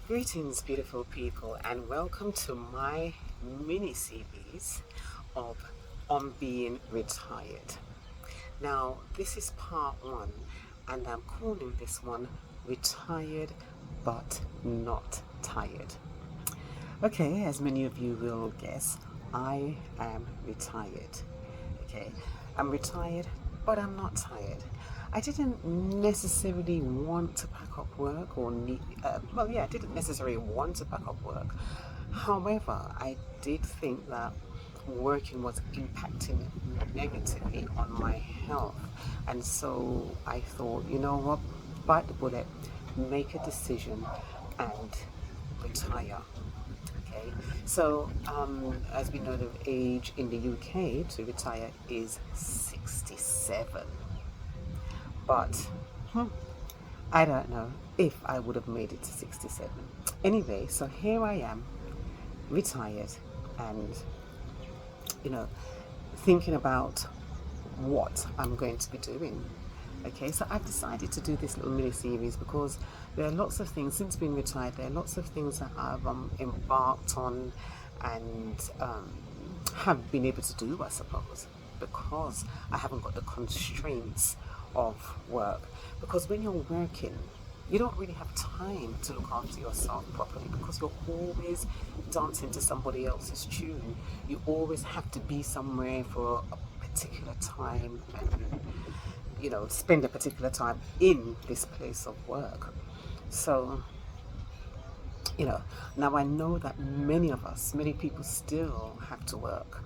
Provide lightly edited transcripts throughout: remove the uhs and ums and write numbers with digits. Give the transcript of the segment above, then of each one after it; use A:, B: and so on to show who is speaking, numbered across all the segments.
A: Greetings, beautiful people, and welcome to my mini series of On Being Retired. Now, this is part one, and I'm calling this one Retired But Not Tired. Okay, as many of you will guess, I am retired. Okay, I'm retired, but I'm not tired. I didn't necessarily want to pack up work or need, I didn't necessarily want to pack up work. However, I did think that working was impacting negatively on my health. And so I thought, you know what, bite the bullet, make a decision, and retire. Okay, so as we know, the age in the UK to retire is 67. But I don't know if I would have made it to 67. Anyway, so here I am, retired, and you know, thinking about what I'm going to be doing. Okay, so I've decided to do this little mini series because there are lots of things since being retired. There are lots of things that I've embarked on and have been able to do, I suppose, because I haven't got the constraints of work. Because when you're working, you don't really have time to look after yourself properly because you're always dancing to somebody else's tune. You always have to be somewhere for a particular time and spend a particular time in this place of work. So now I know that many people still have to work.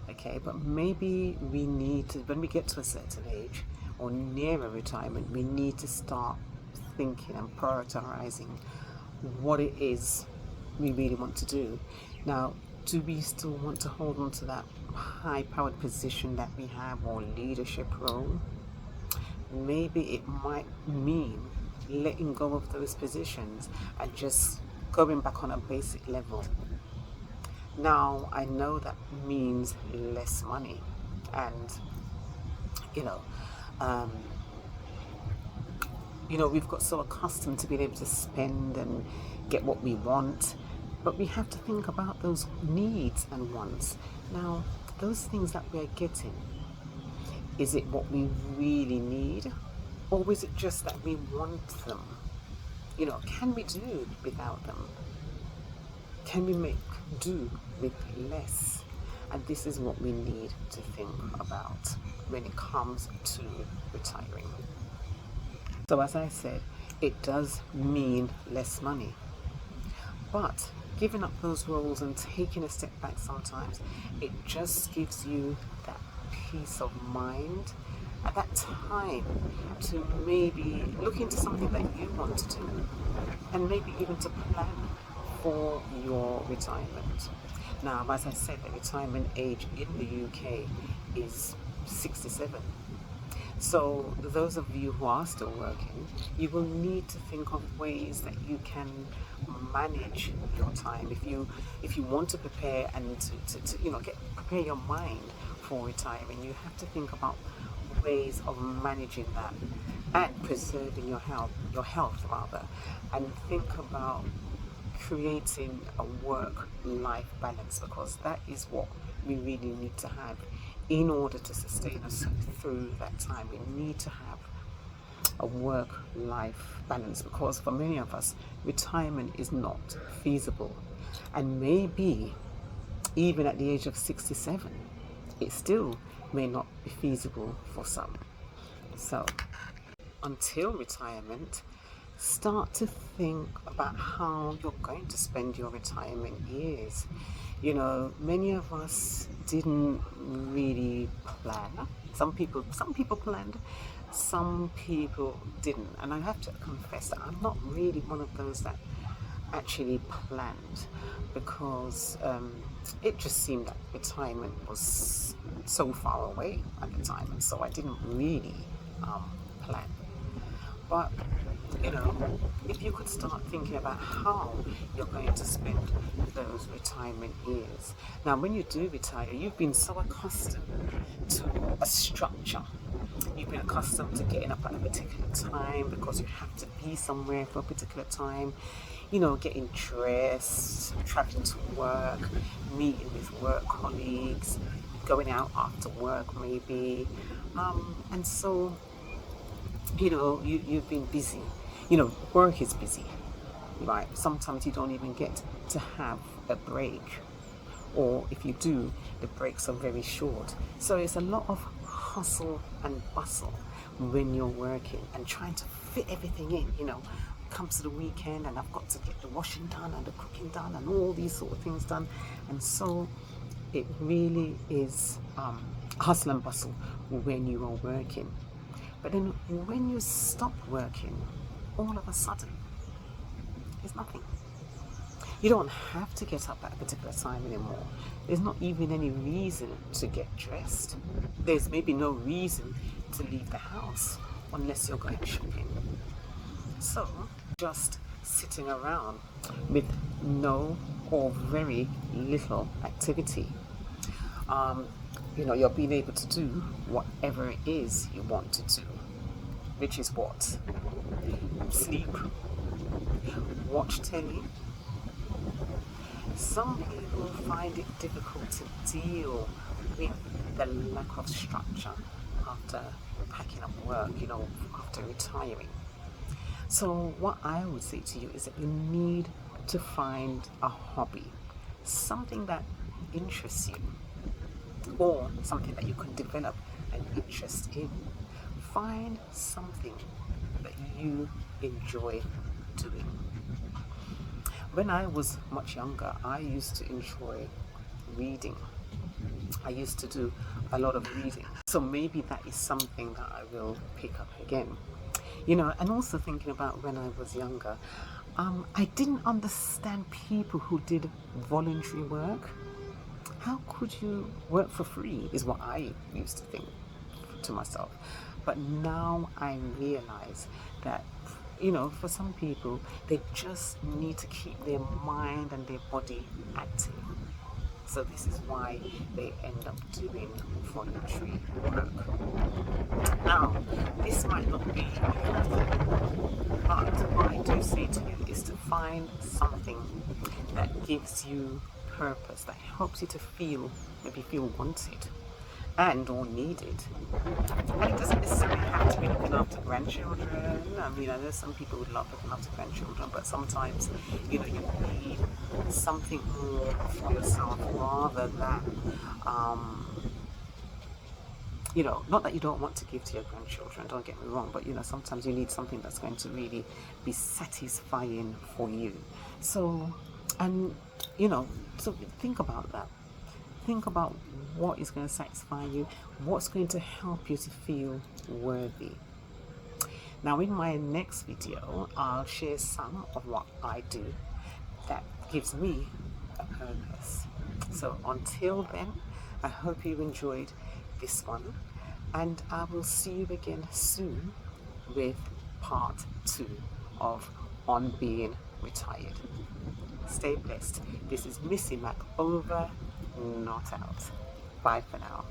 A: Okay, but maybe we need to, when we get to a certain age or near a retirement, we need to start thinking and prioritizing what it is we really want to do. Now, do we still want to hold on to that high powered position that we have or leadership role? Maybe it might mean letting go of those positions and just going back on a basic level. Now, I know that means less money, and you know, um, we've got so accustomed to being able to spend and get what we want, but we have to think about those needs and wants. Now, those things that we're getting, is it what we really need? Or is it just that we want them? Can we do without them? Can we make do with less? And this is what we need to think about when it comes to retiring. So as I said, it does mean less money. But giving up those roles and taking a step back sometimes, it just gives you that peace of mind at that time to maybe look into something that you want to do and maybe even to plan for your retirement. Now, as I said, the retirement age in the UK is 67. So those of you who are still working, you will need to think of ways that you can manage your time. If you want to prepare and to prepare your mind for retiring, you have to think about ways of managing that and preserving your health rather, and think about creating a work-life balance, because that is what we really need to have in order to sustain us through that time. We need to have a work-life balance, because for many of us, retirement is not feasible, and maybe even at the age of 67, it still may not be feasible for some. So until retirement, start to think about how you're going to spend your retirement years. Many of us didn't really plan. Some people planned, some people didn't. And I have to confess that I'm not really one of those that actually planned, because it just seemed that retirement was so far away at the time, and so I didn't really plan. But if you could start thinking about how you're going to spend those retirement years. Now, when you do retire, you've been so accustomed to a structure. You've been accustomed to getting up at a particular time because you have to be somewhere for a particular time. getting dressed, traveling to work, meeting with work colleagues, going out after work maybe. And so, you've been busy. Work is busy, right? Sometimes you don't even get to have a break. Or if you do, the breaks are very short. So it's a lot of hustle and bustle when you're working and trying to fit everything in. Comes to the weekend and I've got to get the washing done and the cooking done and all these sort of things done. And so it really is hustle and bustle when you are working. But then when you stop working, all of a sudden, there's nothing. You don't have to get up at a particular time anymore. There's not even any reason to get dressed. There's maybe no reason to leave the house unless you're going shopping. So, just sitting around with no or very little activity. You're being able to do whatever it is you want to do, which is what? Sleep, watch telly. Some people find it difficult to deal with the lack of structure after packing up work, after retiring. So what I would say to you is that you need to find a hobby, something that interests you, or something that you can develop an interest in. Find something that you enjoy doing. When I was much younger, I used to enjoy reading. I used to do a lot of reading. So maybe that is something that I will pick up again. And also thinking about when I was younger, I didn't understand people who did voluntary work. How could you work for free, is what I used to think to myself. But now I realize that, for some people, they just need to keep their mind and their body active. So this is why they end up doing voluntary work. Now, this might not be but what I do say to you is to find something that gives you purpose, that helps you to maybe feel wanted and or needed. And it doesn't necessarily have to be looking after grandchildren. I know some people would love looking after grandchildren, but sometimes, you need something more for yourself rather than, not that you don't want to give to your grandchildren, don't get me wrong, but sometimes you need something that's going to really be satisfying for you. So, so think about that. Think about what is going to satisfy you, what's going to help you to feel worthy. Now, in my next video, I'll share some of what I do that gives me a purpose. So until then, I hope you enjoyed this one, and I will see you again soon with part 2 of On Being Retired. Stay blessed. This is Missy Mac, over, not out. Bye for now.